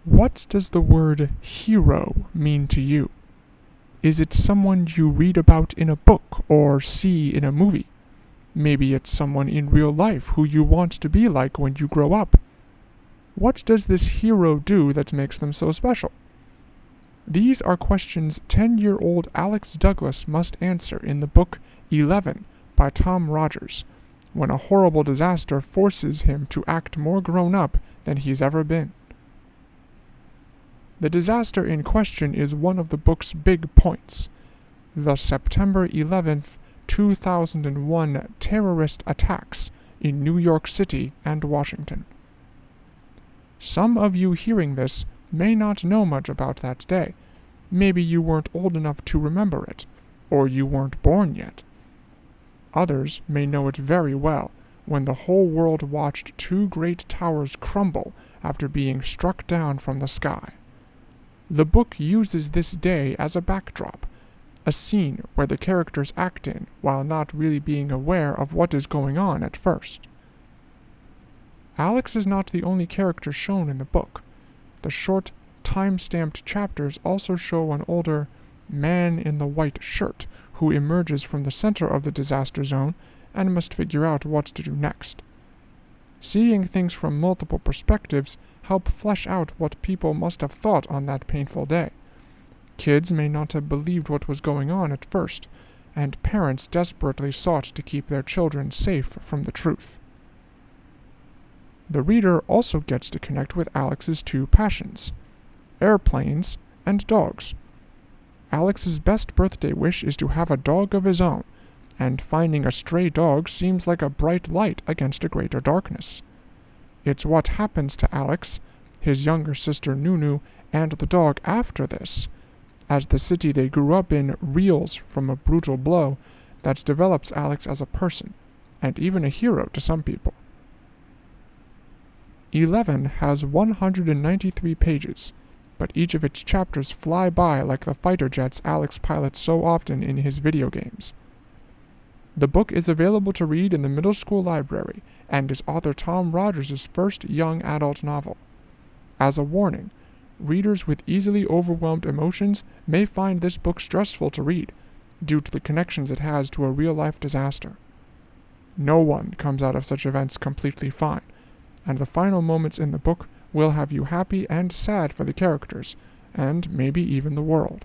What does the word hero mean to you? Is it someone you read about in a book or see in a movie? Maybe it's someone in real life who you want to be like when you grow up. What does this hero do that makes them so special? These are questions 10-year-old Alex Douglas must answer in the book 11 by Tom Rogers, when a horrible disaster forces him to act more grown up than he's ever been. The disaster in question is one of the book's big points: the September 11th, 2001 terrorist attacks in New York City and Washington. Some of you hearing this may not know much about that day. Maybe you weren't old enough to remember it, or you weren't born yet. Others may know it very well, when the whole world watched two great towers crumble after being struck down from the sky. The book uses this day as a backdrop, a scene where the characters act in while not really being aware of what is going on at first. Alex is not the only character shown in the book. The short, time-stamped chapters also show an older man in the white shirt who emerges from the center of the disaster zone and must figure out what to do next. Seeing things from multiple perspectives help flesh out what people must have thought on that painful day. Kids may not have believed what was going on at first, and parents desperately sought to keep their children safe from the truth. The reader also gets to connect with Alex's two passions: airplanes and dogs. Alex's best birthday wish is to have a dog of his own, and finding a stray dog seems like a bright light against a greater darkness. It's what happens to Alex, his younger sister Nunu, and the dog after this, as the city they grew up in reels from a brutal blow, that develops Alex as a person, and even a hero to some people. 11 has 193 pages, but each of its chapters fly by like the fighter jets Alex pilots so often in his video games. The book is available to read in the middle school library and is author Tom Rogers' first young adult novel. As a warning, readers with easily overwhelmed emotions may find this book stressful to read, due to the connections it has to a real-life disaster. No one comes out of such events completely fine, and the final moments in the book will have you happy and sad for the characters, and maybe even the world.